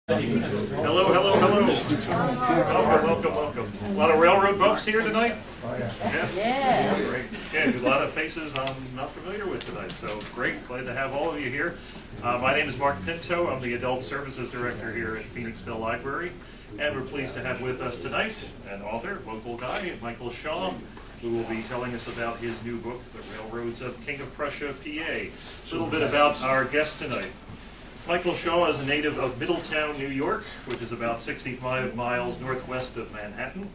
Hello, hello, hello. Welcome. A lot of railroad buffs here tonight? Yes? Yeah. Great. Yeah, a lot of faces I'm not familiar with tonight, so great. Glad to have all of you here. My name is Mark Pinto. I'm the Adult Services Director here at Phoenixville Library, and we're pleased to have with us tonight an author, local guy, Michael Shaw, who will be telling us about his new book, The Railroads of King of Prussia, PA. A little bit about our guest tonight. Michael Shaw is a native of Middletown, New York, which is about 65 miles northwest of Manhattan,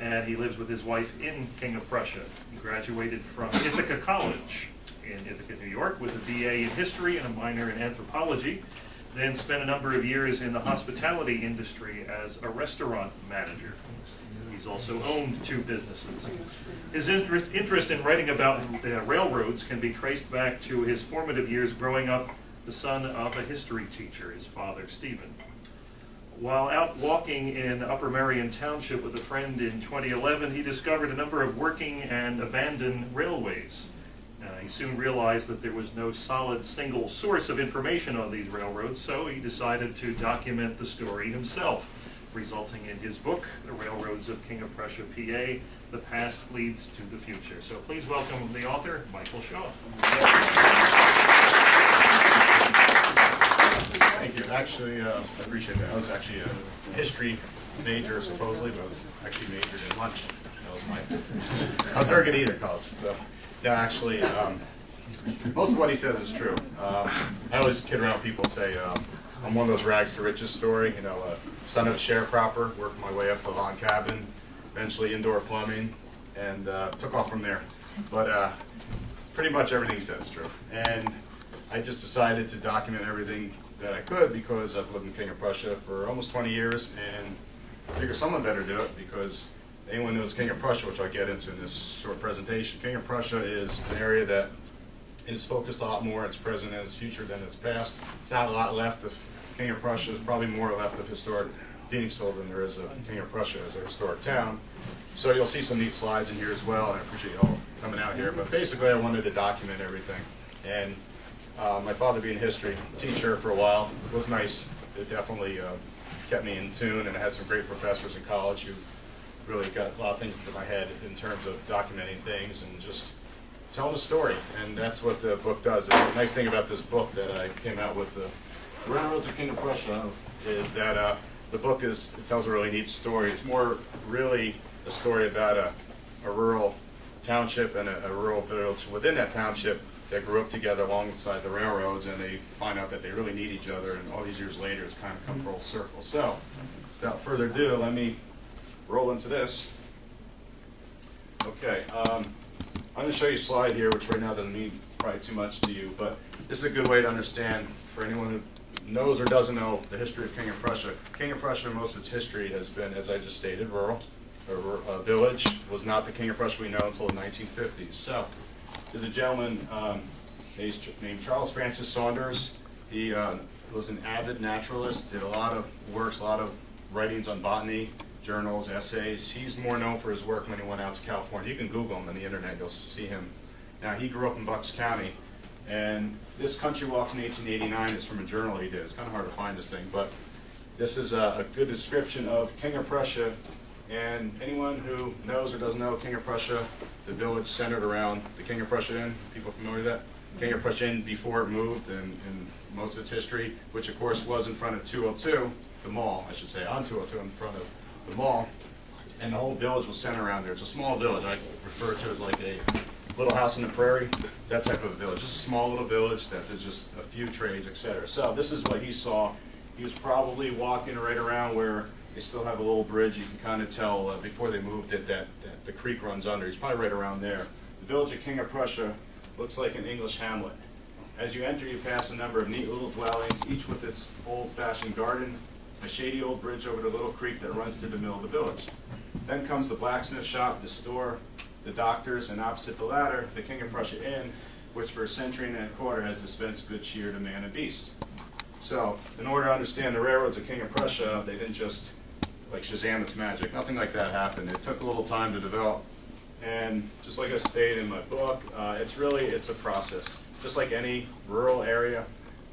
and he lives with his wife in King of Prussia. He graduated from Ithaca College in Ithaca, New York, with a BA in history and a minor in anthropology, then spent a number of years in the hospitality industry as a restaurant manager. He's also owned 2 businesses. His interest in writing about railroads can be traced back to his formative years growing up the son of a history teacher, his father, Stephen. While out walking in Upper Merion Township with a friend in 2011, he discovered a number of working and abandoned railways. He soon realized that there was no solid single source of information on these railroads, so he decided to document the story himself, resulting in his book, The Railroads of King of Prussia, PA, The Past Leads to the Future. So please welcome the author, Michael Shaw. Thank you. Actually, I appreciate that. I was actually a history major, supposedly, but I was actually majored in lunch. That was I was very good at either college. So, no, actually, most of what he says is true. I always kid around with people, say, I'm one of those rags to riches story. You know, son of a sharecropper, worked my way up to log cabin, eventually indoor plumbing, and took off from there. But pretty much everything he says is true. And I just decided to document everything that I could because I've lived in King of Prussia for almost 20 years, and I figure someone better do it because anyone knows King of Prussia, which I'll get into in this short presentation. King of Prussia is an area that is focused a lot more on its present and its future than its past. It's not a lot left of King of Prussia. There's probably more left of historic Phoenixville than there is of King of Prussia as a historic town. So you'll see some neat slides in here as well, and I appreciate you all coming out here. But basically I wanted to document everything. And my father being a history teacher for a while was nice. It definitely kept me in tune, and I had some great professors in college who really got a lot of things into my head in terms of documenting things and just telling a story. And that's what the book does. And the nice thing about this book that I came out with, The Railroads of King of Prussia, is that the book it tells a really neat story. It's more really a story about a rural township and a rural village within that township that grew up together alongside the railroads, and they find out that they really need each other, and all these years later it's kind of come full circle. So, without further ado, let me roll into this. Okay, I'm going to show you a slide here, which right now doesn't mean probably too much to you, but this is a good way to understand, for anyone who knows or doesn't know the history of King of Prussia. King of Prussia, most of its history has been, as I just stated, rural. A village was not the King of Prussia we know until the 1950s. So, there's a gentleman named Charles Francis Saunders. He was an avid naturalist, did a lot of works, a lot of writings on botany, journals, essays. He's more known for his work when he went out to California. You can Google him on the internet, you'll see him. Now, he grew up in Bucks County, and this Country Walks in 1889 is from a journal he did. It's kind of hard to find this thing, but this is a good description of King of Prussia. And anyone who knows or doesn't know King of Prussia, the village centered around the King of Prussia Inn, people familiar with that? King of Prussia Inn before it moved in most of its history, which of course was in front of 202, the mall, I should say, on 202 in front of the mall. And the whole village was centered around there. It's a small village. I refer to it as like a little house in the prairie, that type of village. Just a small little village that there's just a few trades, etc. So this is what he saw. He was probably walking right around where they still have a little bridge. You can kind of tell before they moved it that the creek runs under. He's probably right around there. The village of King of Prussia looks like an English hamlet. As you enter, you pass a number of neat little dwellings, each with its old-fashioned garden, a shady old bridge over the little creek that runs through the middle of the village. Then comes the blacksmith shop, the store, the doctors, and opposite the latter, the King of Prussia Inn, which for a century and a quarter has dispensed good cheer to man and beast. So, in order to understand the railroads of King of Prussia, they didn't just like Shazam, it's magic. Nothing like that happened. It took a little time to develop. And just like I stated in my book, it's a process. Just like any rural area,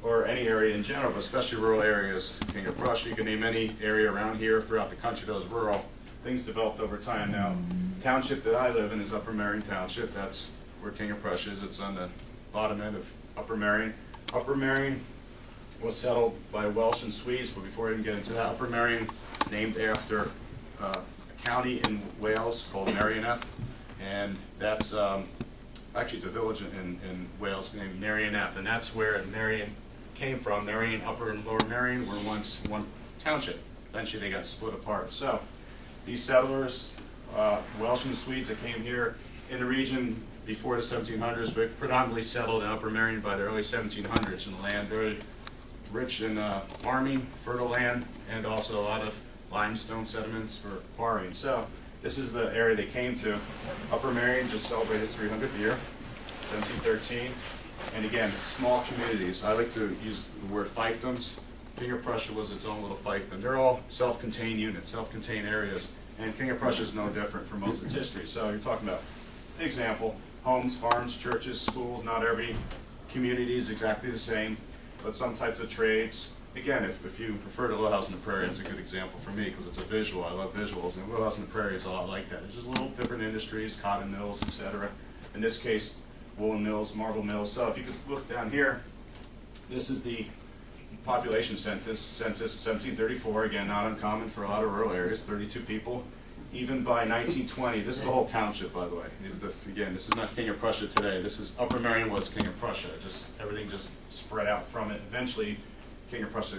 or any area in general, but especially rural areas. King of Prussia, you can name any area around here throughout the country that was rural. Things developed over time. Now, the township that I live in is Upper Merion Township. That's where King of Prussia is. It's on the bottom end of Upper Merion. Upper Merion was settled by Welsh and Swedes, but before I even get into that, Upper Merion is named after a county in Wales called Merion, and that's actually it's a village in Wales named Merion, and that's where Merion came from. Merion, Upper and Lower Merion were once one township. Eventually they got split apart. So these settlers, Welsh and Swedes that came here in the region before the 1700s, but predominantly settled in Upper Merion by the early 1700s, and the land very rich in farming, fertile land, and also a lot of limestone sediments for quarrying. So this is the area they came to. Upper Merion just celebrated its 300th year, 1713. And again, small communities. I like to use the word fiefdoms. King of Prussia was its own little fiefdom. They're all self-contained units, self-contained areas, and King of Prussia is no different from most of its history. So you're talking about, example, homes, farms, churches, schools. Not every community is exactly the same, but some types of trades. Again, if you prefer to Little House on the Prairie, it's a good example for me because it's a visual. I love visuals, and Little House on the Prairie is a lot like that. It's just little different industries, cotton mills, etc. In this case, woolen mills, marble mills. So if you could look down here, this is the population census 1734. Again, not uncommon for a lot of rural areas, 32 people. Even by 1920, this is the whole township, by the way. Again, this is not King of Prussia today. This is Upper Merion was King of Prussia. Just everything just spread out from it. Eventually, King of Prussia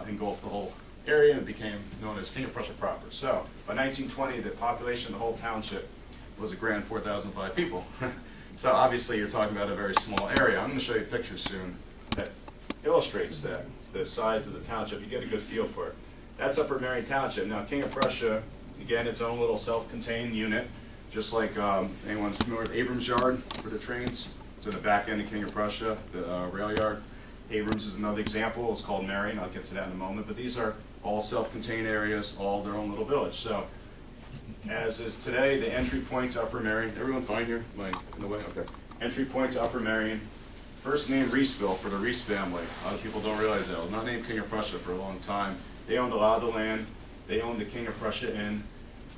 engulfed the whole area and became known as King of Prussia proper. So by 1920, the population of the whole township was a grand 4,005 people. So obviously, you're talking about a very small area. I'm going to show you pictures soon that illustrates that, the size of the township. You get a good feel for it. That's Upper Merion Township. Now, King of Prussia, again, its own little self-contained unit, just like anyone's familiar with Abrams Yard for the trains. It's in the back end of King of Prussia, the rail yard. Abrams is another example. It's called Merion. I'll get to that in a moment. But these are all self-contained areas, all their own little village. So, as is today, the entry point to Upper Merion. Everyone fine here? Am I in the way? Okay. Entry point to Upper Merion. First named Reeseville for the Reese family. A lot of people don't realize that. It was not named King of Prussia for a long time. They owned a lot of the land. They owned the King of Prussia Inn.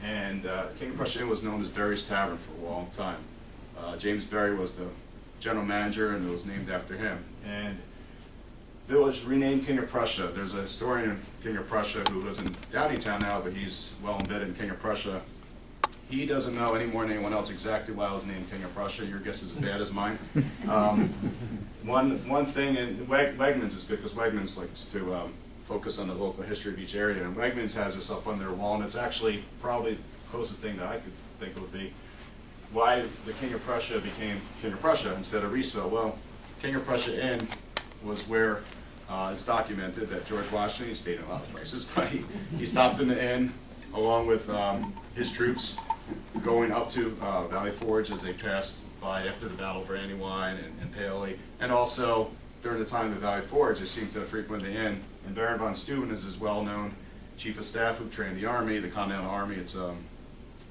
And King of Prussia Inn was known as Berry's Tavern for a long time. James Berry was the general manager, and it was named after him. And village renamed King of Prussia. There's a historian of King of Prussia who lives in Downingtown now, but he's well embedded in King of Prussia. He doesn't know any more than anyone else exactly why it was named King of Prussia. Your guess is as bad as mine. One thing, and Wegmans is good because Wegmans likes to focus on the local history of each area, and Wegmans has this up on their wall, and it's actually probably the closest thing that I could think would be why the King of Prussia became King of Prussia instead of Reeseville. Well, King of Prussia Inn was where it's documented that George Washington, he stayed in a lot of places, but he stopped in the inn along with his troops going up to Valley Forge as they passed by after the Battle of Brandywine and Paoli, and also during the time of the Valley Forge, they seemed to frequent the inn. And Baron von Steuben is his well-known chief of staff who trained the army, the Continental Army. It's a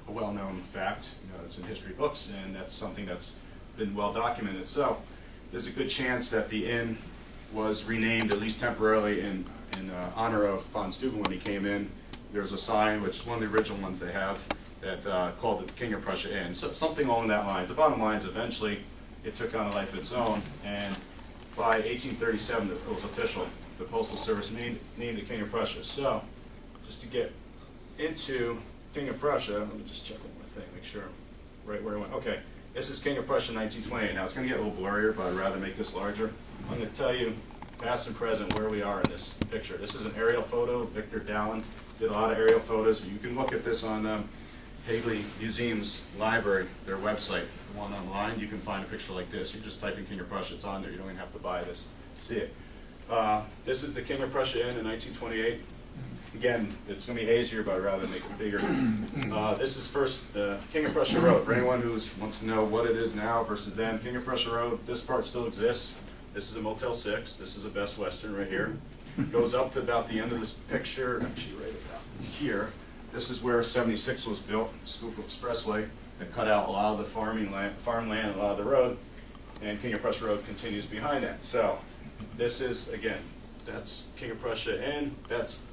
well-known fact. You know, it's in history books, and that's something that's been well documented. So there's a good chance that the inn was renamed, at least temporarily, in honor of von Steuben when he came in. There's a sign, which is one of the original ones they have, that called it the King of Prussia Inn. So something along that line. The bottom line is eventually it took on a life of its own, and by 1837 it was official. The Postal Service named it King of Prussia. So, just to get into King of Prussia, let me just check one more thing, make sure I'm right where I went. Okay, this is King of Prussia 1928. Now, it's going to get a little blurrier, but I'd rather make this larger. I'm going to tell you, past and present, where we are in this picture. This is an aerial photo. Victor Dallin did a lot of aerial photos. You can look at this on Hagley Museum's library, their website, the one online. You can find a picture like this. You just type in King of Prussia, it's on there. You don't even have to buy this to see it. This is the King of Prussia Inn in 1928. Again, it's going to be hazier, but I'd rather make it bigger. This is first King of Prussia Road. For anyone who wants to know what it is now versus then, King of Prussia Road, this part still exists. This is a Motel 6. This is a Best Western right here. It goes up to about the end of this picture, actually right about here. This is where 76 was built, Schuylkill Expressway, and cut out a lot of the farmland, a lot of the road, and King of Prussia Road continues behind that. So this is, again, that's King of Prussia Inn, that's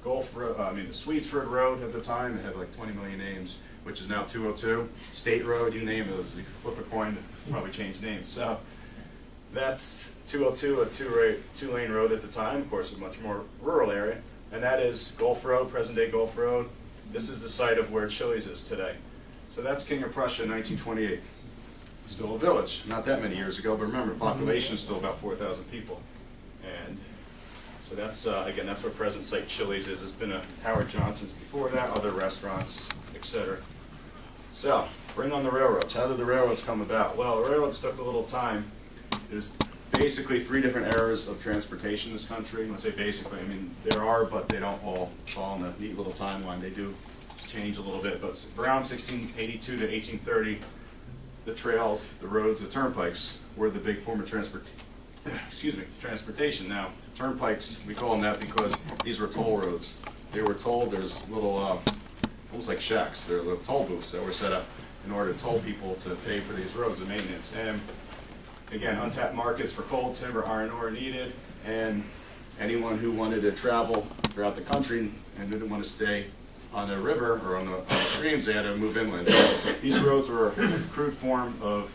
Gulf Road, the Sweetsford Road at the time, it had like 20 million names, which is now 202. State Road, you name it, you flip a coin, probably change names. So that's 202, a two-lane road at the time, of course, a much more rural area. And that is Gulf Road, present-day Gulf Road. This is the site of where Chili's is today. So that's King of Prussia in 1928. Still a village, not that many years ago, but remember, population is still about 4,000 people. And so that's, again, that's where present site Chili's is. It's been a Howard Johnson's before that, other restaurants, etc. So, bring on the railroads. How did the railroads come about? Well, the railroads took a little time. There's basically 3 different eras of transportation in this country. When I say basically, I mean there are, but they don't all fall in a neat little timeline. They do change a little bit, but around 1682 to 1830, the trails, the roads, the turnpikes were the big form of transportation. Now, turnpikes, we call them that because these were toll roads. They were tolled. There's little, almost like shacks. They're little toll booths that were set up in order to toll people to pay for these roads and maintenance. And again, untapped markets for coal, timber, iron ore needed, and anyone who wanted to travel throughout the country and didn't want to stay on the river or on the streams, they had to move inland. So these roads were a crude form of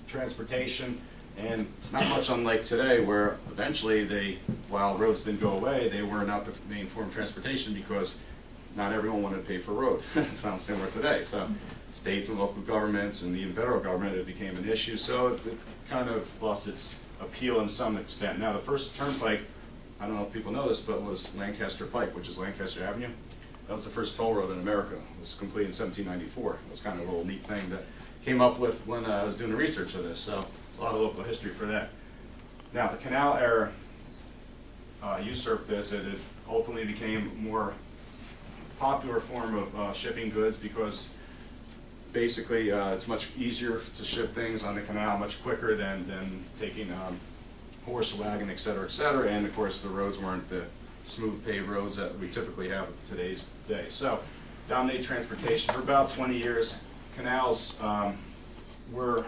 transportation, and it's not much unlike today where eventually while roads didn't go away, they were not the main form of transportation because not everyone wanted to pay for a road. It sounds similar today. So states and local governments and even federal government, it became an issue. So it kind of lost its appeal in some extent. Now the first turnpike, I don't know if people know this, but was Lancaster Pike, which is Lancaster Avenue. That was the first toll road in America. It was completed in 1794. It was kind of a little neat thing that came up with when I was doing the research of this. So a lot of local history for that. Now the canal era usurped this, and it ultimately became a more popular form of shipping goods because basically it's much easier to ship things on the canal, much quicker than taking horse, wagon, et cetera, and of course the roads weren't the smooth paved roads that we typically have in today's day. So dominated transportation for about 20 years. Canals were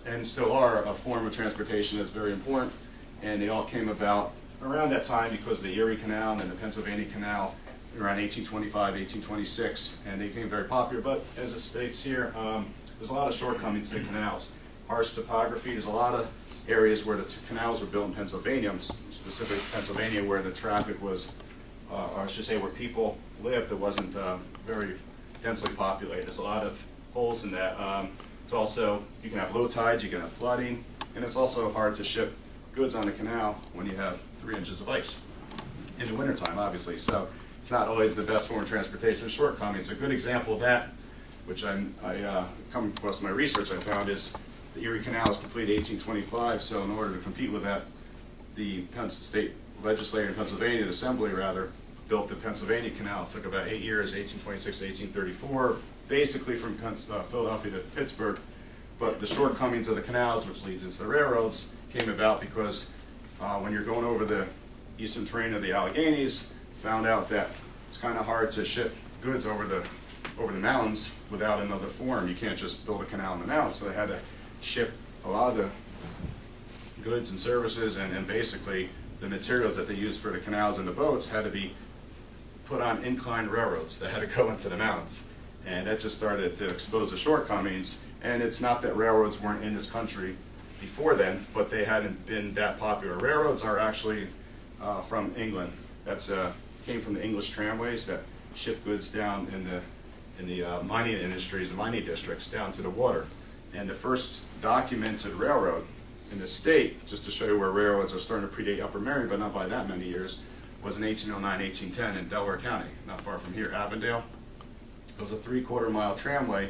and still are a form of transportation that's very important, and they all came about around that time because of the Erie Canal and then the Pennsylvania Canal around 1825, 1826, and they became very popular. But as it states here, there's a lot of shortcomings to canals. Harsh topography, there's a lot of areas where the canals were built in Pennsylvania, specifically Pennsylvania, where the traffic was, or I should say where people lived, it wasn't very densely populated. There's a lot of holes in that. It's also, you can have low tides, you can have flooding, and it's also hard to ship goods on the canal when you have 3 inches of ice in the wintertime, obviously. So it's not always the best form of transportation. Shortcomings. A good example of that, which I come across in my research, I found is the Erie Canal was completed in 1825. So in order to compete with that, the state legislature in Pennsylvania, the assembly rather, built the Pennsylvania Canal. It took about 8 years, 1826 to 1834, basically from Philadelphia to Pittsburgh. But the shortcomings of the canals, which leads into the railroads, came about because when you're going over the eastern terrain of the Alleghenies, found out that it's kind of hard to ship goods over the mountains without another form. You can't just build a canal in the mountains, so they had to ship a lot of the goods and services and basically the materials that they used for the canals and the boats had to be put on inclined railroads that had to go into the mountains. And that just started to expose the shortcomings. And it's not that railroads weren't in this country before then, but they hadn't been that popular. Railroads are actually from England. That's came from the English tramways that ship goods down in the mining industries, the mining districts, down to the water. And the first documented railroad in the state, just to show you where railroads are starting to predate Upper Merion, but not by that many years, was in 1809, 1810 in Delaware County, not far from here, Avondale. It was a 3/4 mile tramway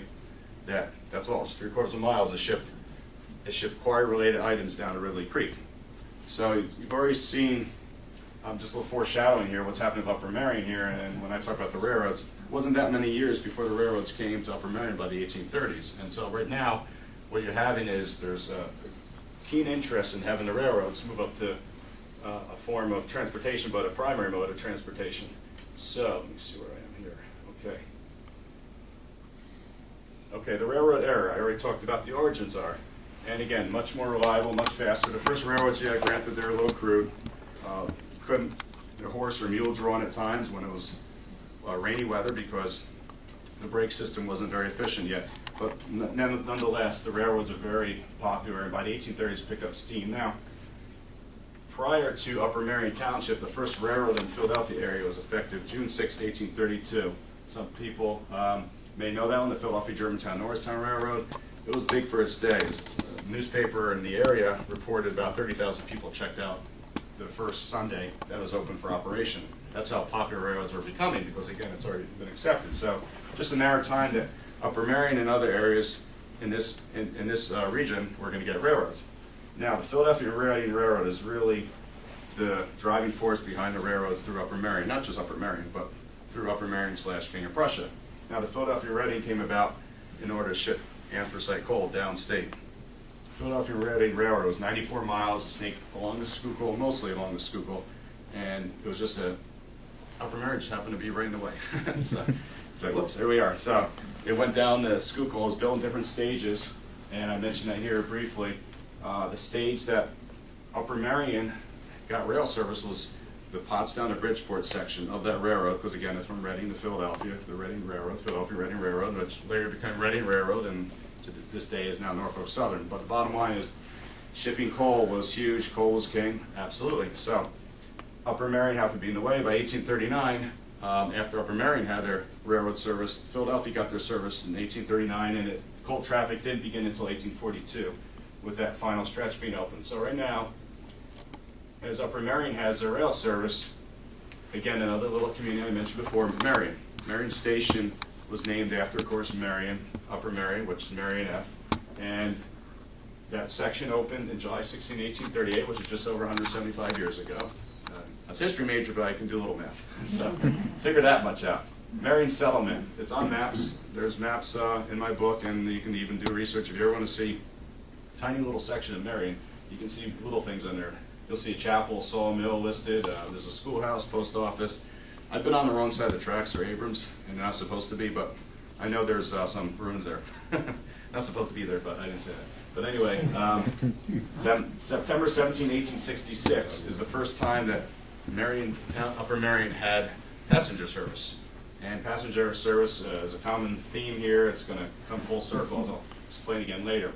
that's all, just 3/4 miles. It shipped quarry-related items down to Ridley Creek. So you've already seen, just a little foreshadowing here, what's happening with Upper Merion here, and when I talk about the railroads, it wasn't that many years before the railroads came to Upper Merion by the 1830s. And so right now, what you're having is there's a keen interest in having the railroads move up to a form of transportation, but a primary mode of transportation. So, let me see where I am here. Okay, the railroad era, I already talked about the origins are. And again, much more reliable, much faster. The first railroads, yeah, granted they're a little crude. Couldn't the horse or mule drawn at times when it was rainy weather because the brake system wasn't very efficient yet. But nonetheless, the railroads are very popular, and by the 1830s picked up steam. Now, prior to Upper Merion Township, the first railroad in the Philadelphia area was effective June 6, 1832. Some people may know that one, the Philadelphia Germantown Norristown Railroad. It was big for its day. A newspaper in the area reported about 30,000 people checked out the first Sunday that was open for operation. That's how popular railroads are becoming, because again, it's already been accepted. So just a matter of time that Upper Merion and other areas in this region were going to get railroads. Now, the Philadelphia Reading Railroad is really the driving force behind the railroads through Upper Merion, not just Upper Merion, but through Upper Merion / King of Prussia. Now, the Philadelphia Reading came about in order to ship anthracite coal downstate. Philadelphia Reading Railroad was 94 miles, it snaked along the Schuylkill, mostly along the Schuylkill, and it was just Upper Merion just happened to be right in the way. So it's like, whoops, there we are. So it went down the Schuylkill, it was built in different stages, and I mentioned that here briefly. The stage that Upper Merion got rail service was the Pottstown to Bridgeport section of that railroad, because again, it's from Reading to Philadelphia, the Reading Railroad, Philadelphia Reading Railroad, which later became Reading Railroad, and to this day is now Norfolk Southern. But the bottom line is, shipping coal was huge, coal was king, absolutely. So Upper Merion happened to be in the way. By 1839, after Upper Merion had their railroad service, Philadelphia got their service in 1839, and coal traffic didn't begin until 1842, with that final stretch being open. So right now, as Upper Merion has their rail service, again, another little community I mentioned before, Merion. Marion Station was named after, of course, Merion, Upper Merion, which is Merion F. And that section opened in July 16, 1838, which is just over 175 years ago. That's a history major, but I can do a little math. So figure that much out. Merion Settlement, it's on maps. There's maps in my book, and you can even do research if you ever want to see a tiny little section of Merion. You can see little things on there. You'll see a chapel, sawmill listed. There's a schoolhouse, post office. I've been on the wrong side of the tracks, or Abrams, and not supposed to be, but I know there's some ruins there. Not supposed to be there, but I didn't say that. But anyway, September 17, 1866 is the first time that Upper Merion had passenger service. And passenger service is a common theme here. It's going to come full circle, as I'll explain again later.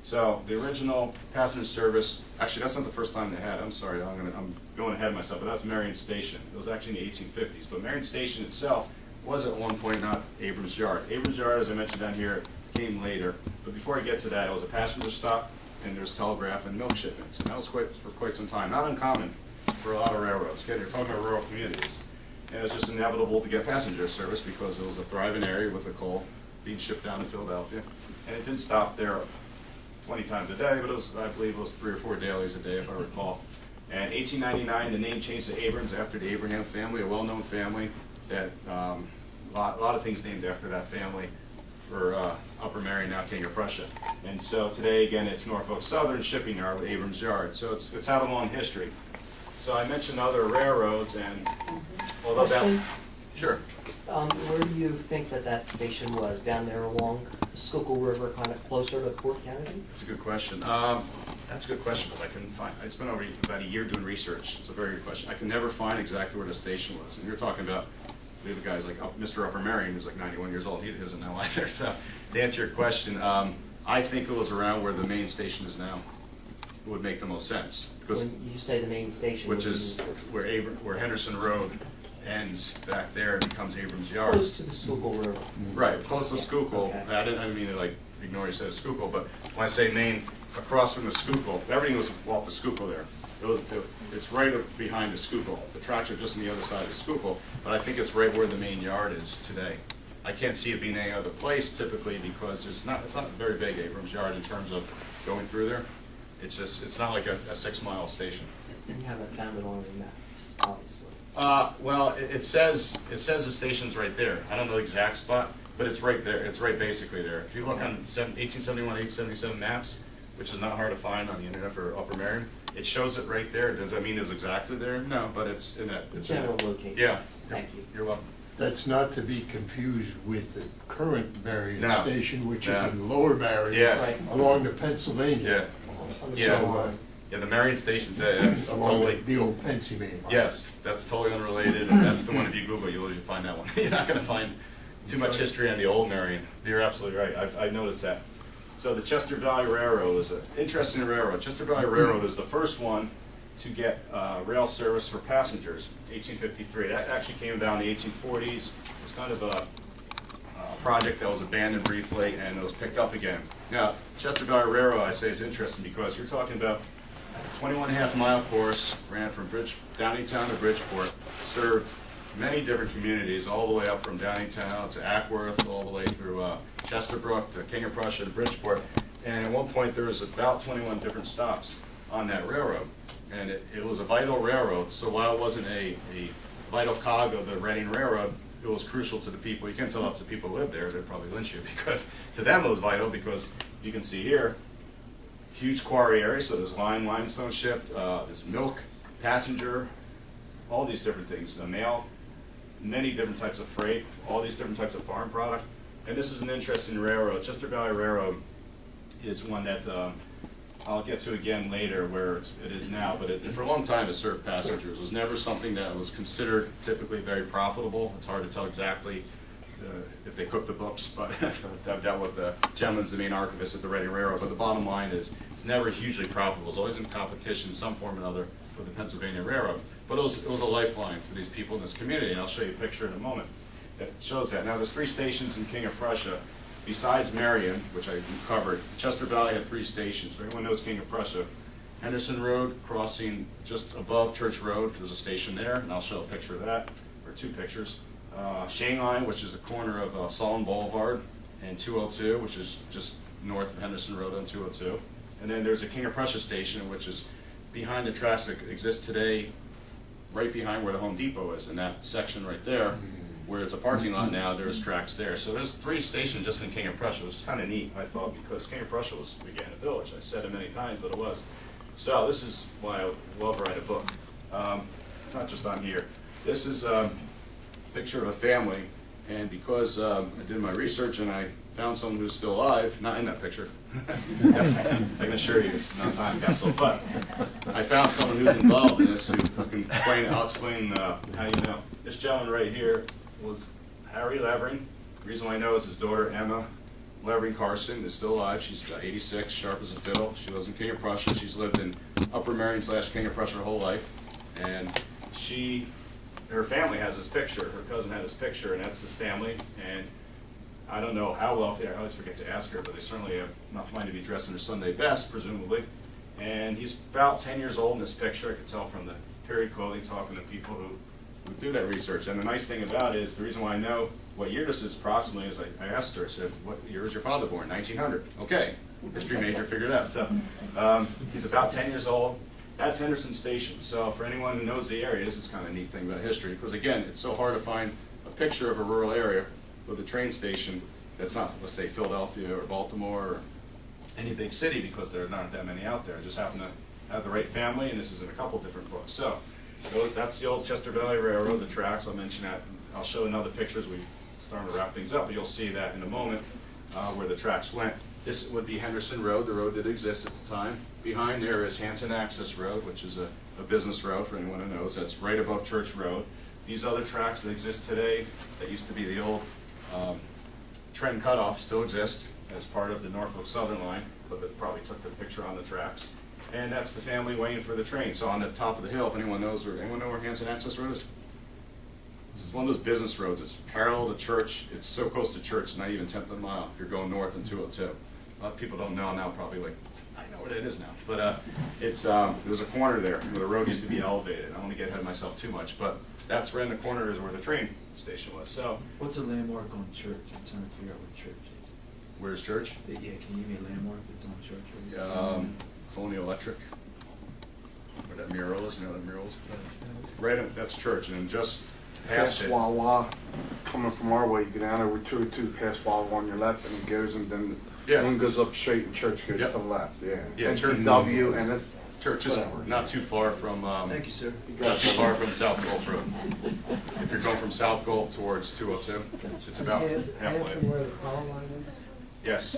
So the original passenger service, actually that's not the first time they had it. I'm sorry, I'm going ahead of myself, but that's Marion Station. It was actually in the 1850s. But Marion Station itself was at one point not Abrams Yard. Abrams Yard, as I mentioned down here, came later. But before I get to that, it was a passenger stop, and there's telegraph and milk shipments. And that was for quite some time. Not uncommon for a lot of railroads. Okay, you're talking about rural communities. And it was just inevitable to get passenger service because it was a thriving area with the coal being shipped down to Philadelphia. And it didn't stop there 20 times a day, but it was, I believe it was 3 or 4 dailies a day, if I recall. And 1899, the name changed to Abrams after the Abraham family, a well-known family that a lot of things named after that family for Upper Merion, now King of Prussia. And so today, again, it's Norfolk Southern Shipping Yard with Abrams Yard. So it's had a long history. So I mentioned other railroads, and although that, sure. Where do you think that station was? Down there along the Schuylkill River, kind of closer to Port Kennedy? That's a good question. That's a good question because I couldn't find. I spent over about a year doing research. It's a very good question. I can never find exactly where the station was. And you're talking about the other guys like Mr. Upper Merion, who's like 91 years old. He isn't now either. So to answer your question, I think it was around where the main station is now. It would make the most sense because when you say the main station, which is where Henderson Road ends back there and becomes Abrams Yard. Close to the Schuylkill River. Right, close to Schuylkill. Okay. I didn't mean to like ignore you said Schuylkill, but when I say main, across from the Schuylkill, everything was off the Schuylkill there. It's right up behind the Schuylkill. The tracks are just on the other side of the Schuylkill, but I think it's right where the main yard is today. I can't see it being any other place typically because it's not a very big Abrams Yard in terms of going through there. It's not like a 6-mile station. You haven't found it on the maps, obviously. Well, it says the station's right there. I don't know the exact spot, but it's right there. It's right basically there. If you look on 1871, 1877 maps, which is not hard to find on the internet for Upper Merion, it shows it right there. Does that mean it's exactly there? No, but it's in that. It's general location. Yeah. Thank you. You're welcome. That's not to be confused with the current Marion No. Station, which No. is in Lower Marion, Yes. Right. along the Pennsylvania. Yeah, On the Yeah. same line. yeah, the Merion Station's, that's Along totally, the old Pennsylvania. yes, that's totally unrelated, and that's the one, if you Google, you'll usually find that one. You're not gonna find too much history on the old Merion. You're absolutely right, I've noticed that. So the Chester Valley Railroad is an interesting railroad. Chester Valley Railroad is the first one to get rail service for passengers, 1853. That actually came about in the 1840s. It's kind of a project that was abandoned briefly and it was picked up again. Now, Chester Valley Railroad, I say, is interesting because you're talking about a 21.5-mile course, ran from Downingtown to Bridgeport, served many different communities, all the way up from Downingtown to Ackworth, all the way through Chesterbrook to King of Prussia to Bridgeport. And at one point, there was about 21 different stops on that railroad. And it was a vital railroad, so while it wasn't a vital cog of the Reading Railroad, it was crucial to the people. You can't tell lots of people who live there, they'd probably lynch you, because to them it was vital, because you can see here, huge quarry area, so there's limestone shipped, there's milk, passenger, all these different things, mail, many different types of freight, all these different types of farm product. And this is an interesting railroad. Chester Valley Railroad is one that I'll get to again later where it is now, but for a long time it served passengers. It was never something that was considered typically very profitable. It's hard to tell exactly if they cooked the books, but I've dealt with the gentleman's the main archivist at the Reading Railroad, but the bottom line is it's never hugely profitable. It's always in competition in some form or another with the Pennsylvania Railroad. But it was a lifeline for these people in this community, and I'll show you a picture in a moment that shows that. Now there's 3 stations in King of Prussia. Besides Merion, which I covered, Chester Valley had 3 stations. For anyone knows King of Prussia, Henderson Road crossing just above Church Road, there's a station there, and I'll show a picture of that, or 2 pictures. Shane Line, which is the corner of Solon Boulevard, and 202, which is just north of Henderson Road on 202. And then there's a King of Prussia station, which is behind the tracks that exist today, right behind where the Home Depot is, in that section right there. Where it's a parking lot now, there's tracks there. So there's 3 stations just in King of Prussia, which is kind of neat, I thought, because King of Prussia was, again, a village. I've said it many times, but it was. So this is why I love to write a book. It's not just on here. This is a picture of a family, and because I did my research and I found someone who's still alive, not in that picture, I can assure you it's not a time capsule, but I found someone who's involved in this who can explain, I'll explain how you know. This gentleman right here was Harry Levering. The reason why I know is his daughter, Emma Levering Carson, is still alive. She's 86, sharp as a fiddle. She lives in King of Prussia. She's lived in Upper Merion / King of Prussia her whole life. And her family has this picture. Her cousin had this picture, and that's the family. And I don't know how wealthy, I always forget to ask her, but they certainly have enough money to be dressed in their Sunday best, presumably. And he's about 10 years old in this picture. I could tell from the period clothing, talking to people who do that research. And the nice thing about it is, the reason why I know what year this is approximately is I asked her, I said, what year was your father born? 1900. Okay, history major figured out. So he's about 10 years old. That's Henderson Station. So for anyone who knows the area, this is kind of a neat thing about history, because again, it's so hard to find a picture of a rural area with a train station that's not, let's say, Philadelphia or Baltimore or any big city, because there aren't that many out there. I just happen to have the right family, and this is in a couple different books. So that's the old Chester Valley Railroad, the tracks. I'll mention that. I'll show another picture as we start to wrap things up, but you'll see that in a moment where the tracks went. This would be Henderson Road, the road that exists at the time. Behind there is Hanson Access Road, which is a business road for anyone who knows. That's right above Church Road. These other tracks that exist today, that used to be the old Trend Cutoff, still exist as part of the Norfolk Southern line, but they probably took the picture on the tracks. And that's the family waiting for the train. So on the top of the hill, if anyone knows where Hanson Access Road is? This is one of those business roads. It's parallel to Church. It's so close to Church, not even 10th of a mile if you're going north in 202. A lot of people don't know now, probably like, I know where that is now. But there's a corner there where the road used to be elevated. I don't want to get ahead of myself too much, but that's right in the corner is where the train station was. So what's a landmark on Church? I'm trying to figure out what Church is. Where's Church? Yeah, can you give me a landmark that's on Church? Colonial Electric. Where that mural is, you know that mural is? Right, that's Church, and then just past it. Wawa, coming from our way, you go down over 202, past Wawa on your left, and it goes, and then Yeah. one goes up straight, and Church goes Yep. to the left. Yeah. Yeah, Church. NCW, and it's Church is not too far from, Thank you, sir. not too far from South Gulf Road. If you're going from South Gulf towards 202, it's about halfway. Where the power line is? Yes,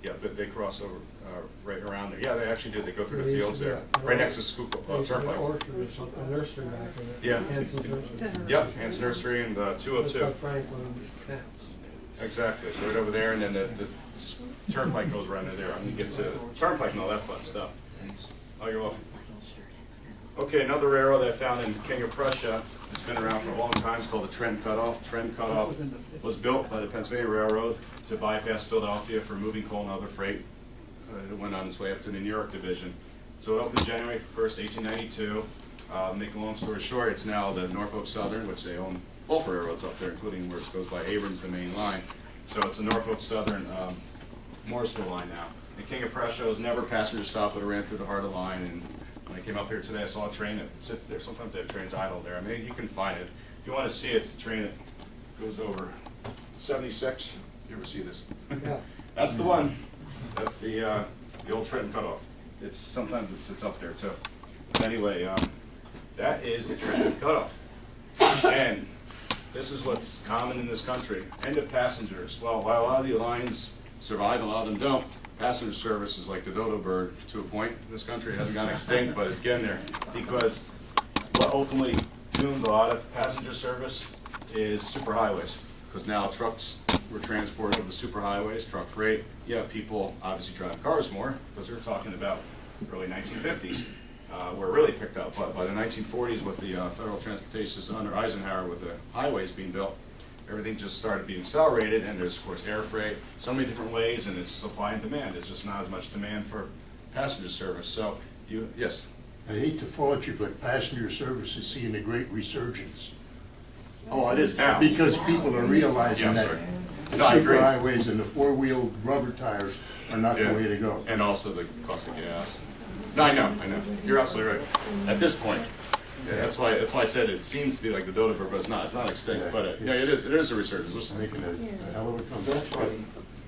yeah, but they cross over right around there. Yeah, they actually do. They go through the fields there, right next to Schuylkill There used to be an Turnpike. orchard or something, a nursery back in it. Yeah. Hanson's Nursery. Yep, Hans Nursery and That's 202. by Franklin Camps. Exactly, so right over there, and then the turnpike goes right into there. I'm gonna get to turnpike and all that fun stuff. Thanks. Oh, you're welcome. Okay, another railroad that I found in King of Prussia, it's been around for a long time, it's called the Trendcut Off. Trendcut Off was built by the Pennsylvania Railroad to bypass Philadelphia for moving coal and other freight. It went on its way up to the New York Division. So it opened January 1st, 1892. Make a long story short, it's now the Norfolk Southern, which they own both railroads up there, including where it goes by Abrams, the main line. So it's a Norfolk Southern Morrisville line now. The King of Prussia was never a passenger stop, but it ran through the heart of the line. And when I came up here today, I saw a train that sits there. Sometimes they have trains idle there. I mean, you can find it. If you want to see it, it's the train that goes over 76. You ever see this? Yeah. That's the one. That's the old Trenton Cutoff. It's sometimes it sits up there too. But anyway, that is the Trenton Cutoff. And this is what's common in this country. End of passengers. Well, while a lot of the lines survive, a lot of them don't. Passenger service is like the dodo bird to a point in this country. It hasn't gone extinct, but it's getting there. Because what ultimately doomed a lot of passenger service is superhighways. Because now trucks were transported over the superhighways, truck freight. Yeah, people obviously drive cars more, because they're talking about early 1950s. Where it really picked up. But by the 1940s, with the federal transportation system under Eisenhower, with the highways being built, everything just started being accelerated, and there's, of course, air freight, so many different ways, and it's supply and demand. There's just not as much demand for passenger service. So, yes? I hate to fault you, but passenger service is seeing a great resurgence. Oh, it is now. Because people are Yeah, realizing I'm that sorry. the No, I agree. superhighways and the four-wheeled rubber tires are not the Yeah. way to go. And also the cost of gas. No, I know. You're absolutely right. At this point, yeah, that's why I said it seems to be like the dodo bird, but it's not. It's not extinct, but it is a resurgence. It's making a hell of a That's why comeback.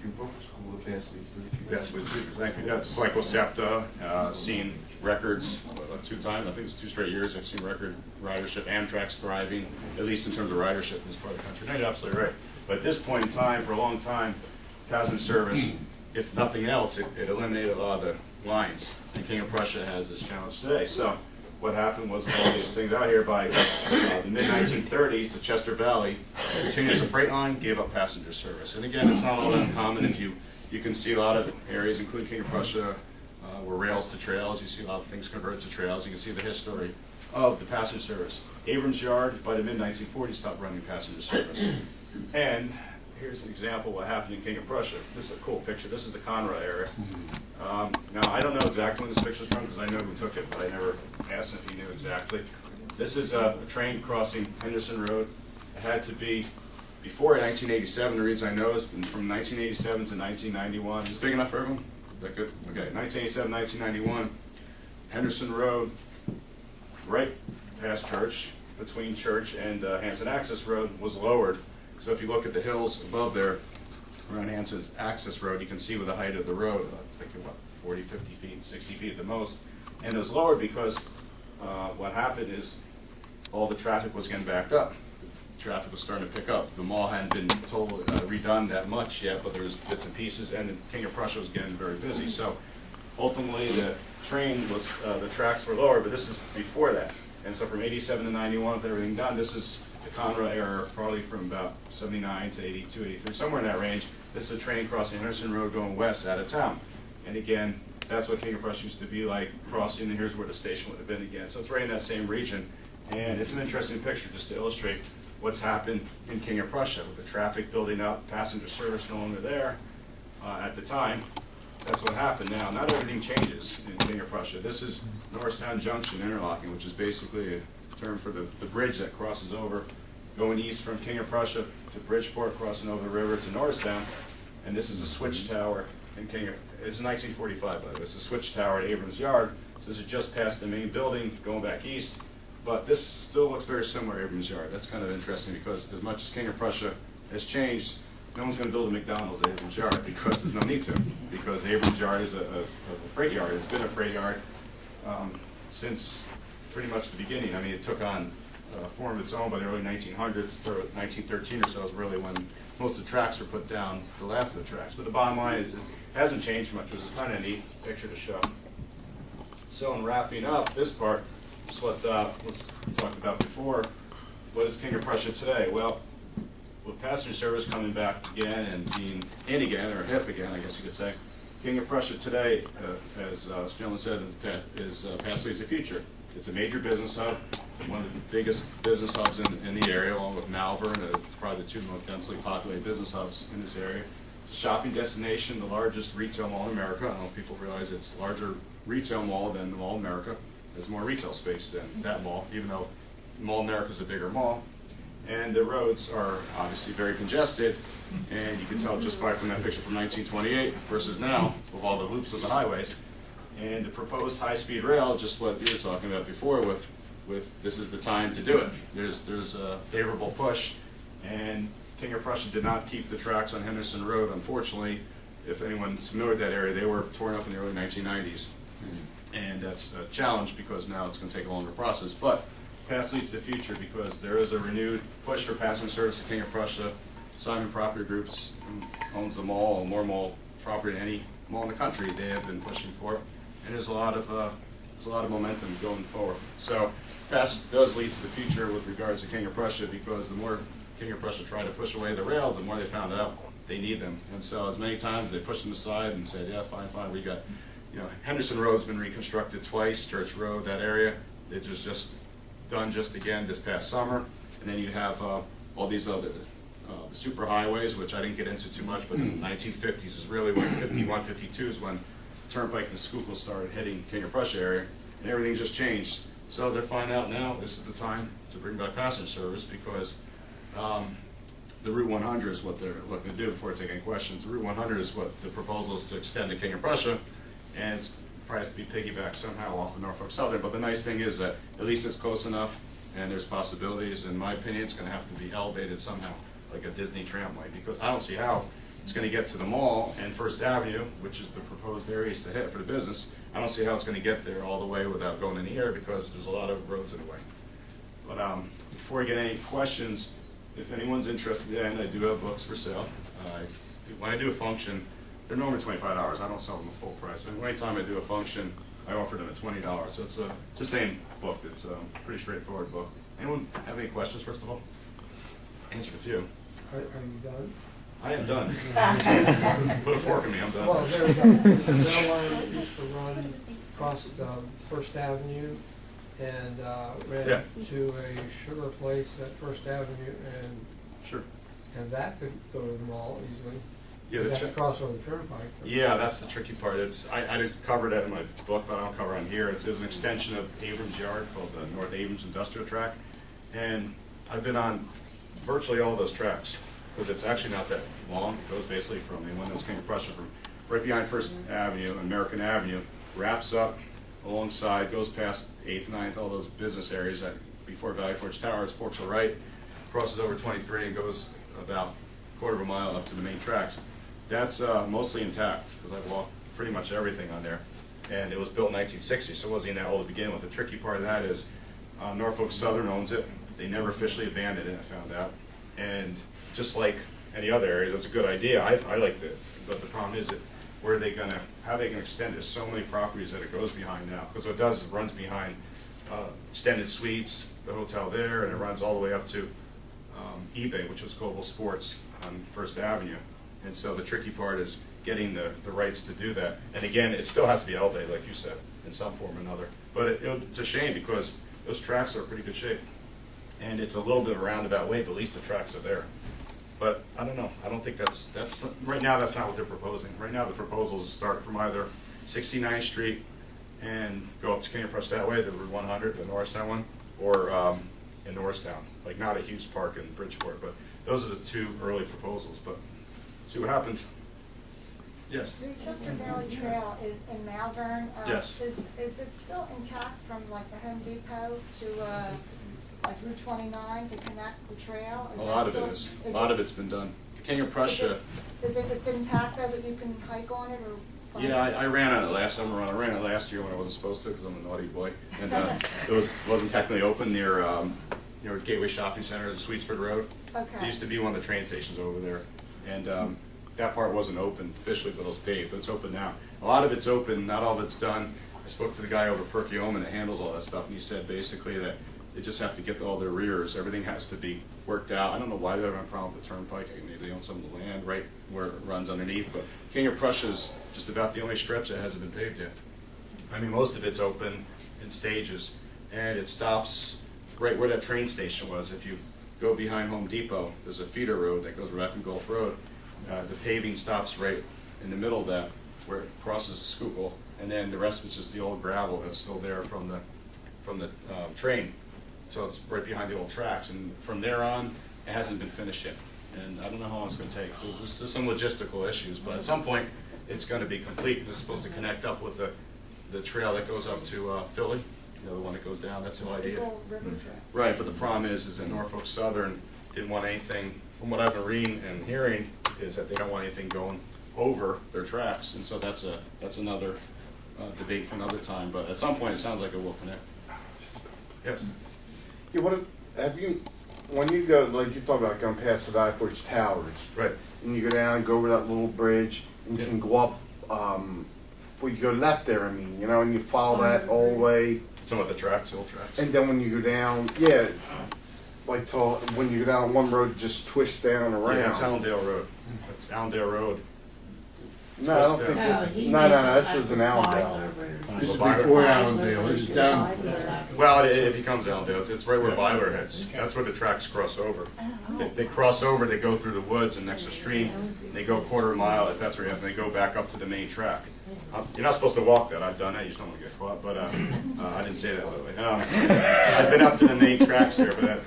you booked the school the past week. Yes, with thank you. That's Cyclosepta, seen records 2 times. I think it's 2 straight years. I've seen record ridership. Amtrak's thriving, at least in terms of ridership in this part of the country. No, you're absolutely right. But at this point in time, for a long time, passenger service, if nothing else, it eliminated a lot of the lines. And King of Prussia has this challenge today. So what happened was with all these things out here by the mid-1930s, the Chester Valley continued as a freight line, gave up passenger service. And again, it's not all that uncommon. If you can see a lot of areas, including King of Prussia, where rails to trails. You see a lot of things converted to trails. You can see the history of the passenger service. Abrams Yard, by the mid-1940s, stopped running passenger service. And here's an example of what happened in King of Prussia. This is a cool picture. This is the Conroe area. Now, I don't know exactly when this picture's from because I know who took it, but I never asked him if he knew exactly. This is a train crossing Henderson Road. It had to be before 1987. The reason I know is from 1987 to 1991. Is this big enough for everyone? Is that good? Okay, 1987, 1991. Henderson Road, right past Church, between Church and Hanson Access Road, was lowered. So if you look at the hills above there, around Hanson's Access Road, you can see with the height of the road, I think about 40, 50 feet, 60 feet at the most. And it was lowered because what happened is all the traffic was getting backed up. Traffic was starting to pick up. The mall hadn't been totally redone that much yet, but there was bits and pieces, and the King of Prussia was getting very busy. So ultimately, the train was, the tracks were lower, but this is before that. And so from 87 to 91, with everything done, this is the Conroe era, probably from about 79 to 82, 83, somewhere in that range. This is a train crossing Henderson Road going west out of town. And again, that's what King of Prussia used to be like, crossing, and here's where the station would have been again. So it's right in that same region. And it's an interesting picture just to illustrate what's happened in King of Prussia with the traffic building up, passenger service no longer there at the time. That's what happened. Now, not everything changes in King of Prussia. This is Norristown Junction interlocking, which is basically a term for the bridge that crosses over, going east from King of Prussia to Bridgeport, crossing over the river to Norristown. And this is a switch tower in King of, it's 1945, by the way. It's a switch tower at Abrams Yard. So this is just past the main building, going back east. But this still looks very similar to Abrams Yard. That's kind of interesting because as much as King of Prussia has changed, no one's going to build a McDonald's at Abrams Yard because there's no need to. Because Abrams Yard is a freight yard. It's been a freight yard since pretty much the beginning. I mean, it took on a form of its own by the early 1900s, or 1913 or so is really when most of the tracks were put down, the last of the tracks. But the bottom line is it hasn't changed much, which is kind of a neat picture to show. So in wrapping up this part, just what was talked about before, what is King of Prussia today? Well, with passenger service coming back again and being in again, or hip again, I guess you could say, King of Prussia today, as this gentleman said, is Past Leads the Future. It's a major business hub, one of the biggest business hubs in the area, along with Malvern. It's probably the two most densely populated business hubs in this area. It's a shopping destination, the largest retail mall in America. I don't know if people realize it's a larger retail mall than the Mall of America. There's more retail space than that mall, even though Mall of America is a bigger mall. And the roads are obviously very congested, and you can tell just by from that picture from 1928 versus now, with all the loops of the highways. And the proposed high-speed rail, just what you were talking about before, with this is the time to do it. There's a favorable push, and King of Prussia did not keep the tracks on Henderson Road, unfortunately. If anyone's familiar with that area, they were torn up in the early 1990s. And that's a challenge because now it's going to take a longer process. But Past Leads to the Future, because there is a renewed push for passenger service at King of Prussia. Simon Property Groups, who owns the mall, and more mall property than any mall in the country, they have been pushing for it. And there's a lot of momentum going forward. So Past does lead to the future with regards to King of Prussia, because the more King of Prussia tried to push away the rails, the more they found out they need them. And so as many times they pushed them aside and said, yeah, fine, we got, Henderson Road's been reconstructed twice, Church Road, that area. It was just done just again this past summer. And then you have all these other, the super highways, which I didn't get into too much, but in the 1950s is really when 51, 52 is when Turnpike and Schuylkill started hitting King of Prussia area, and everything just changed. So they're finding out now this is the time to bring back passenger service, because the Route 100 is what they're looking to do before I take any questions. The Route 100 is what the proposal is to extend to King of Prussia, and it's probably has to be piggybacked somehow off of Norfolk Southern. But the nice thing is that at least it's close enough, and there's possibilities. In my opinion, it's going to have to be elevated somehow, like a Disney tramway, because I don't see how it's going to get to the mall and First Avenue, which is the proposed areas to hit for the business. I don't see how it's going to get there all the way without going in the air, because there's a lot of roads in the way. But before we get any questions, if anyone's interested, and I do have books for sale. When I do a function, they're normally $25. I don't sell them at full price. And anytime I do a function, I offer them at $20. So it's the same book. It's a pretty straightforward book. Anyone have any questions, first of all? Answered a few. Are you done? I am done. Put a fork in me, I'm done. Well, there's a rail line that used to run across First Avenue and ran Yeah. to a sugar place at First Avenue, Sure. and that could go to the mall easily. Yeah, That's across over the turnpike. Yeah, that's the tricky part. I didn't cover that in my book, but I don't cover it on here. It's an extension of Abrams Yard called the North Abrams Industrial Track. And I've been on virtually all those tracks, because it's actually not that long. It goes basically from the Windows King of Prussia, from right behind First Avenue, American Avenue, wraps up alongside, goes past 8th, 9th, all those business areas before Valley Forge Towers, forks a right, crosses over 23 and goes about a quarter of a mile up to the main tracks. That's mostly intact, because I've walked pretty much everything on there. And it was built in 1960, so it wasn't even that old to begin with. The tricky part of that is Norfolk Southern owns it. They never officially abandoned it, I found out. And just like any other areas, that's a good idea. I liked it, but the problem is that how are they going to extend it? There's so many properties that it goes behind now. Because what it does is it runs behind Extended Suites, the hotel there, and it runs all the way up to eBay, which was Global Sports on First Avenue. And so the tricky part is getting the rights to do that. And again, it still has to be elevated, like you said, in some form or another. But it's a shame, because those tracks are in pretty good shape. And it's a little bit of a roundabout way, but at least the tracks are there. But I don't know. I don't think that's right now, that's not what they're proposing. Right now the proposal is to start from either 69th Street and go up to King of Prussia that way, the Route 100, the Norristown one, or in Norristown, like not at Hughes Park in Bridgeport. But those are the two early proposals. But see what happens. Yes. The Chester Valley Trail in Malvern, Yes. Is it still intact from like the Home Depot to like Route 29 to connect the trail? A lot of it is. A lot of it's been done. The King of Prussia. It's intact though, that you can hike on it, or? plan? Yeah, I ran on it last summer. I ran it last year when I wasn't supposed to because I'm a naughty boy. And it wasn't technically open near Gateway Shopping Center, the Sweetsford Road. Okay. It used to be one of the train stations over there. And that part wasn't open officially, but it was paved, but it's open now. A lot of it's open, not all of it's done. I spoke to the guy over Perkiomen that handles all that stuff, and he said basically that they just have to get all their rears. Everything has to be worked out. I don't know why they're having a problem with the turnpike. Maybe they own some of the land right where it runs underneath, but King of Prussia is just about the only stretch that hasn't been paved yet. I mean, most of it's open in stages, and it stops right where that train station was. If you go behind Home Depot, there's a feeder road that goes right up Gulf Road. The paving stops right in the middle of that, where it crosses the Schuylkill, and then the rest is just the old gravel that's still there from the train. So it's right behind the old tracks, and from there on, it hasn't been finished yet. And I don't know how long it's going to take. So there's some logistical issues, but at some point, it's going to be complete. It's supposed to connect up with the trail that goes up to Philly, the one that goes down. That's the whole idea. River Trail. Right, but the problem is that Norfolk Southern didn't want anything, from what I've been reading and hearing, is that they don't want anything going over their tracks, and so that's another debate for another time. But at some point, it sounds like it will connect. Yes. Yeah, have you, when you go, like you talked about going past the Valley Forge Towers, Right. and you go down and go over that little bridge, and you Yeah. can go up, well, you go left there, I mean, and you follow that all the way, Some of the tracks, old tracks. and then when you go down, yeah, like when you go down one road, just twist down around. Yeah, it's Allendale Road. It's Allendale Road. No, I don't think this is an Allendale. This is before Allendale, this is down, Well, it becomes Allendale. It's right where Byler heads. That's where the tracks cross over. They cross over, they go through the woods and next to the stream, and they go a quarter mile, if that's where it is, and they go back up to the main track. You're not supposed to walk that. I've done it. You just don't want to get caught. But I didn't say that, by the way. I've been up to the main tracks there, but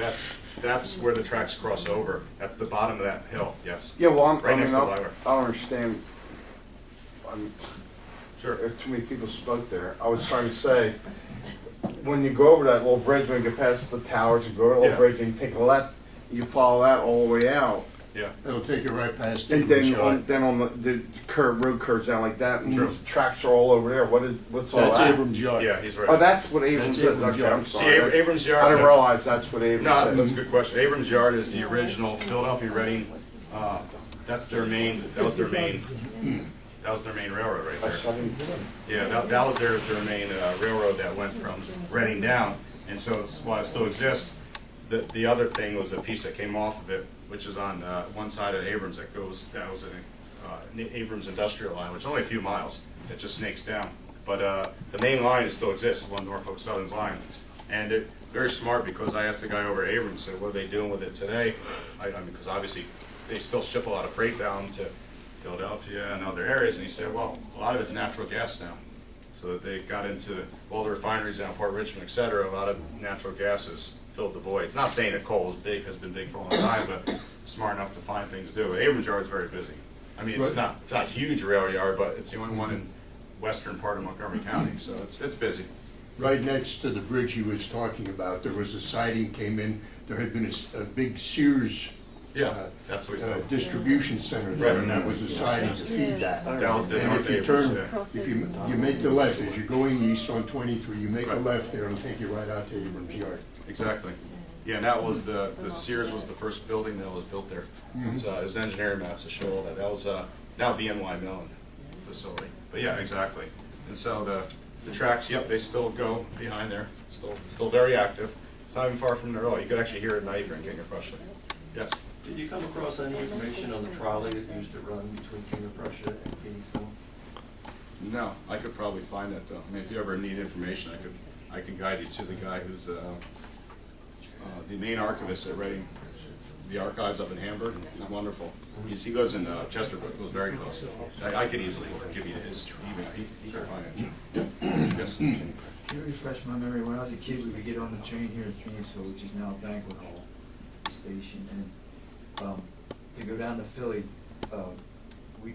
that's where the tracks cross over. That's the bottom of that hill, yes. Yeah, well, Right next to Byler. I don't understand. Sure. Too many people spoke there. I was trying to say, when you go over that little bridge, when you get past the towers, you go over the little Yeah. bridge and you take a left, you follow that all the way out. Yeah. that'll take you right past And Abrams then Yard. on the road curves down like that, and Sure. those tracks are all over there. What's all That's that? Abrams Yard. Yeah, he's right. Oh, that's what Abrams That's is. Abrams Okay, Yard. I'm See, sorry. That's- Abrams Yard. I didn't realize that's what Abrams No, is. that's a good question. Abrams Yard is the original Philadelphia Reading. That's their main. That was their main railroad right there. Yeah, that was their main railroad that went from Reading down, and so while it still exists, the other thing was a piece that came off of it, which is on one side of Abrams that was an Abrams industrial line, which is only a few miles. It just snakes down, but the main line still exists, one Norfolk Southern's line, and it very smart because I asked the guy over at Abrams, said, what are they doing with it today? I mean, because obviously they still ship a lot of freight down to Philadelphia and other areas, and he said, well, a lot of it's natural gas now. So that they got into all the refineries down Port Richmond, et cetera, a lot of natural gases filled the voids. Not saying that coal has been big for a long time, but smart enough to find things to do. Abrams Yard is very busy. I mean, it's not a huge rail yard, but it's the only one in western part of Montgomery County, so it's busy. Right next to the bridge he was talking about, there was a siding came in, there had been a big Sears Yeah, that's what he's doing. distribution center there, and that was a siding to feed that. That was the And North if you Abrams, turn, yeah. if you make the left, as you're going east on 23, you make a left there, it'll take you right out to Abrams Yard. Exactly. Yeah, and that was the Sears was the first building that was built there. It's his engineering maps that show all that. That was now BNY Mellon facility. But yeah, exactly. And so the tracks, yep, they still go behind there. Still very active. It's not even far from there at all. You could actually hear it at night if you're in King of Prussia. Yes. Did you come across any information on the trolley that used to run between King of Prussia and Phoenixville? No, I could probably find that though. I mean, if you ever need information, I can guide you to the guy who's the main archivist at Reading, the archives up in Hamburg. He's wonderful. He goes in Chesterbrook, goes very close. I could easily give you his email. He can find it. Yes. Can you refresh my memory? When I was a kid, we would get on the train here in Phoenixville, which is now a banquet hall station, and to go down to Philly, we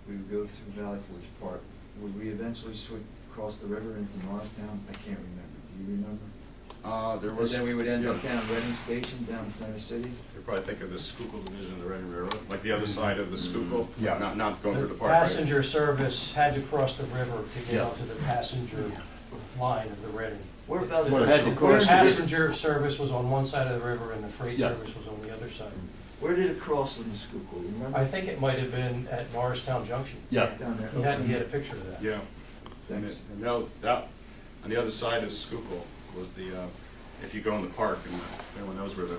would go through Valley Forge Park. Would we eventually switch across the river into Norristown? I can't remember. Do you remember? There And was, then we would end up yeah. down Reading Station, down Center City. You're probably thinking of the Schuylkill Division of the Reading Railroad, like the other side of the Schuylkill, Yeah. not going through the The park, right? passenger service had to cross the river to get Yeah. onto the passenger line of the Reading. What about Well, it had to The cross the river. passenger service was on one side of the river and the freight Yeah. service was on the other side. Where did it cross in the Schuylkill, you remember? I think it might have been at Morristown Junction. Yeah, Down there. He had to get a picture of that. Yeah. And Thanks. that, on the other side of Schuylkill was the, if you go in the park, and everyone knows where the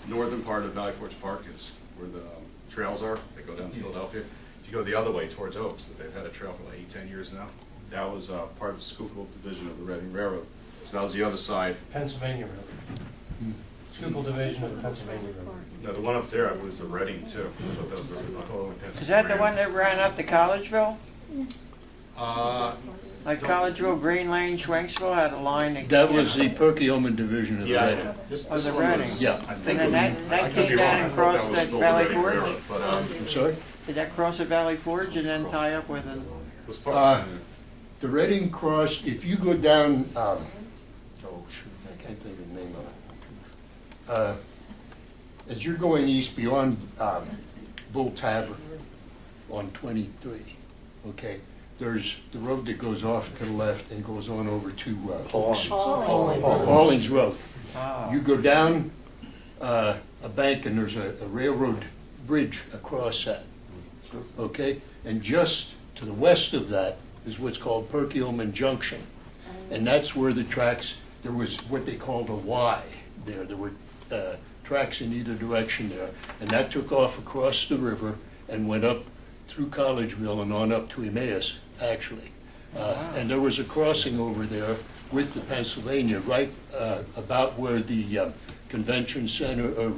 northern part of Valley Forge Park is, where the trails are, they go down to Philadelphia. If you go the other way towards Oaks, that they've had a trail for like 8, 10 years now, that was part of the Schuylkill Division of the Reading Railroad. So that was the other side. Pennsylvania River. Schuylkill Division of the Pennsylvania River. No, the one up there was the Reading too. I thought that was the, I thought only Pennsylvania. Is that the one that ran up to Collegeville? Like Collegeville, Green Lane, Schwenksville had a line that. that was the Perkiomen Division of the Reading. Yeah, this Oh, the one Reading. was, Yeah. I think And it then was, that I could be came down wrong, I and thought that crossed was that still the Valley Reading Forge? Railroad, but, I'm sorry? Did that cross the Valley Forge and then tie up with a? was part, The Reading crossed, if you go down, oh shoot, I can't think of the name of it. As you're going east beyond Bull Tavern on 23, okay, there's the road that goes off to the left and goes on over to Paulings Road. Oh. You go down a bank and there's a railroad bridge across that, okay? And just to the west of that is what's called Perkiomen Junction. And that's where the tracks, there was what they called a Y there. There were tracks in either direction there. And that took off across the river and went up through Collegeville and on up to Emmaus, actually. And there was a crossing over there with the Pennsylvania, right about where the convention center, or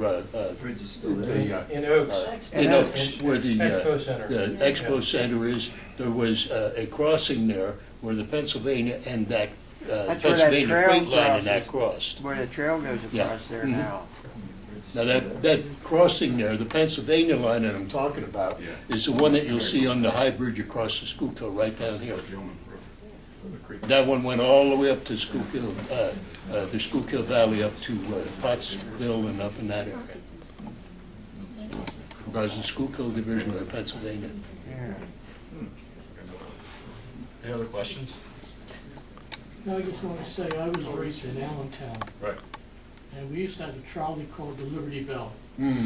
Bridge is still there. In Oaks. in Oaks, where the Expo Center. the Expo Center is, there was a crossing there where the Pennsylvania and that That's where that Pennsylvania trail freight line and that crosses. crossed. Where the trail goes Yeah. across there Mhm. now. Now, that crossing there, the Pennsylvania line that I'm talking about, Yeah. is the one that you'll see on the high bridge across the Schuylkill, right down here. Perkiomen Road, the creek. That one went all the way up to Schuylkill, the Schuylkill Valley up to Pottsville and up in that area. Because the Schuylkill Division of Pennsylvania. Yeah. Any other questions? No, I just want to say, I was raised in Allentown, Right. and we used to have a trolley called the Liberty Bell. Hmm.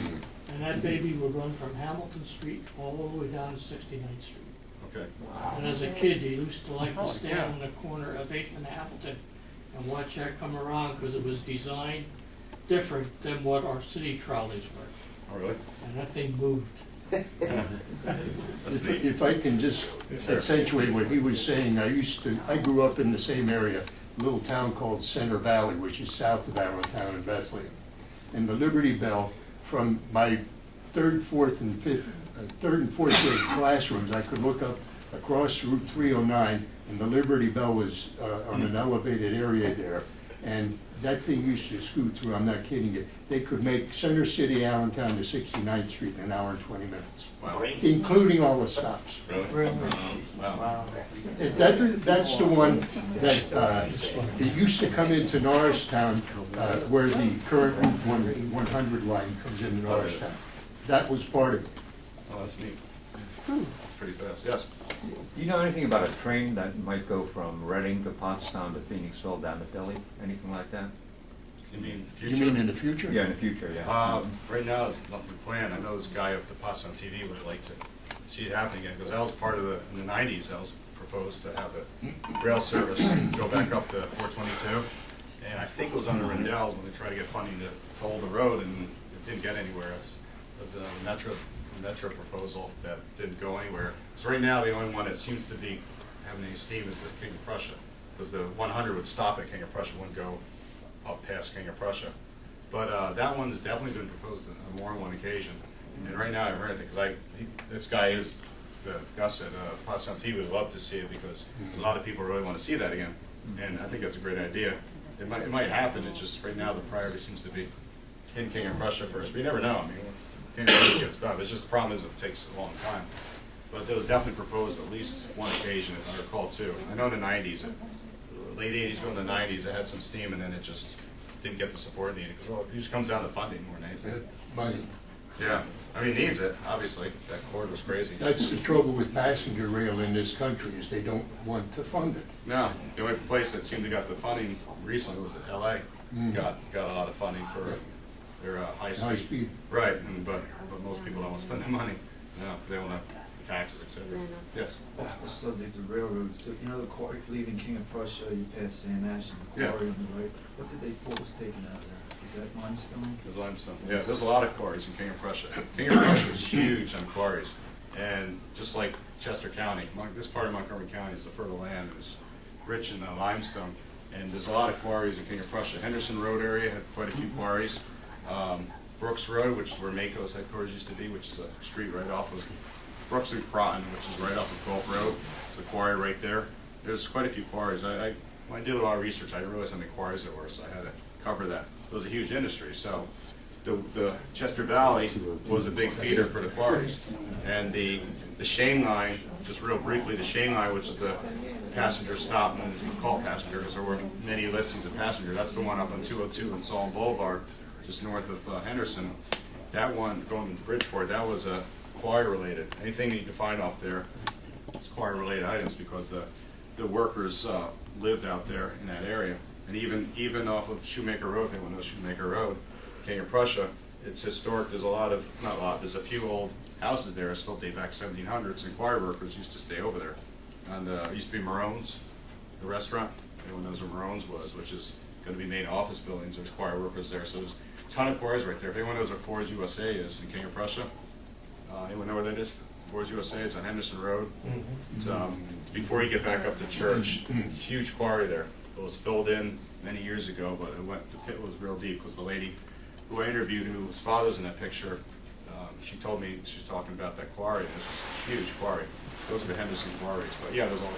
And that baby would run from Hamilton Street all the way down to 69th Street. Okay. And as a kid, you used to like to stand on the corner of 8th and Hamilton and watch that come around, because it was designed different than what our city trolleys were. Oh, really? And that thing moved. That's neat. If I can just accentuate what he was saying, I grew up in the same area, a little town called Center Valley, which is south of Allentown and Bethlehem. And the Liberty Bell, from my third and fourth grade classrooms, I could look up across Route 309, and the Liberty Bell was on an elevated area there. And that thing used to scoot through, I'm not kidding you. They could make Center City, Allentown to 69th Street in an hour and 20 minutes, Wow. including all the stops. Really? Wow. That's the one that, it used to come into Norristown, where the current Route 100 line comes into Norristown. That was part of it. Oh, that's neat. That's pretty fast. Yes. Do you know anything about a train that might go from Reading to Pottstown to Phoenixville down to Philly? Anything like that? You mean You future? mean in the future? Yeah, in the future, yeah. Right now, it's nothing planned. I know this guy up the Pots on TV would like to see it happen again, because that was part of in the 90s, that was proposed to have the rail service go back up to 422. And I think it was under Rendell's when they tried to get funding to hold the road, and it didn't get anywhere. It was a Metro proposal that didn't go anywhere. So right now, the only one that seems to be having any steam is the King of Prussia, because the 100 would stop at King of Prussia, wouldn't go up past King of Prussia. But that one has definitely been proposed on more than one occasion. And right now, I've heard it, because this guy is, Gus at Potsdam TV would love to see it, because there's a lot of people really want to see that again. And I think that's a great idea. It might happen, it's just right now the priority seems to be in King of Prussia first. But you never know, I mean, King of Prussia gets done. It's just the problem is it takes a long time. But it was definitely proposed at least one occasion, if I recall, too. I know in the 90s, late 80s going to the 90s, it had some steam, and then it just didn't get the support it needed, because well, it just comes down to funding more than anything. Money. Yeah, I mean, it needs it, obviously, that corridor's crazy. That's the trouble with passenger rail in this country, is they don't want to fund it. No, the only place that seemed to got the funding recently was that LA. Got a lot of funding for their high speed. High speed. Right, but most people don't want to spend the money, because they want to taxes, etc. Yes. Off the subject of railroads, you know the quarry leaving King of Prussia, you pass San Ash and the quarry on the right. What was taken out there? Is that limestone? There's limestone. Yeah, there's a lot of quarries in King of Prussia. King of Prussia is huge on quarries, and just like Chester County, this part of Montgomery County is a fertile land. It's rich in limestone, and there's a lot of quarries in King of Prussia. Henderson Road area had quite a few quarries. Brooks Road, which is where Mako's headquarters used to be, which is a street right off of Brooks and Croton, which is right off of Gulf Road. There's a quarry right there. There's quite a few quarries. When I did a lot of research, I didn't realize how many quarries there were, so I had to cover that. It was a huge industry. So the Chester Valley was a big feeder for the quarries. And the Shane Line, just real briefly, the Shane Line, which is the passenger stop, and we call it passenger because there were many listings of passenger. That's the one up on 202 and Solon Boulevard, just north of Henderson. That one going to Bridgeport, that was a quarry related. Anything that you can find off there is quarry related items, because the workers lived out there in that area. And even off of Shoemaker Road, if anyone knows Shoemaker Road, King of Prussia, it's historic. There's there's a few old houses there that still date back 1700s, and quarry workers used to stay over there. And it used to be Merion's, the restaurant. Everyone knows where Merion's was, which is going to be made office buildings. There's quarry workers there. So there's a ton of quarries right there. If anyone knows where Ford's USA is in King of Prussia, anyone know where that is? Ford's USA, it's on Henderson Road. It's before you get back up to Church. Huge quarry there. It was filled in many years ago, but the pit was real deep, because the lady who I interviewed, whose father's in that picture, she told me she was talking about that quarry. It's just a huge quarry. Those are the Henderson quarries. But yeah, there's all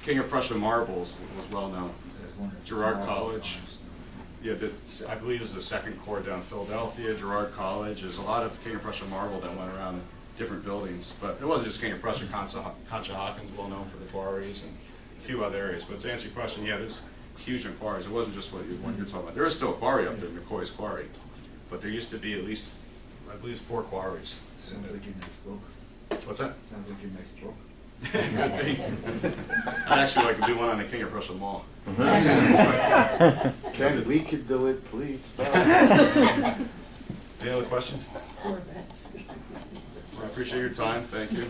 King of Prussia marbles was well known. Girard College. Yeah, I believe it's the second core down Philadelphia. Girard College. There's a lot of King of Prussia marble that went around different buildings. But it wasn't just King of Prussia. Conshohocken well known for the quarries, and a few other areas. But to answer your question, yeah, there's huge on quarries. It wasn't just what you're talking about. There is still a quarry up there, McCoy's Quarry. But there used to be at least, I believe, 4 quarries. Sounds like your next book. What's that? Sounds like your next book. Could be. I'd actually like to do one on the King of Prussia Mall. Ken, we could do it, please stop. Any other questions? Corvettes. Well, I appreciate your time. Thank you.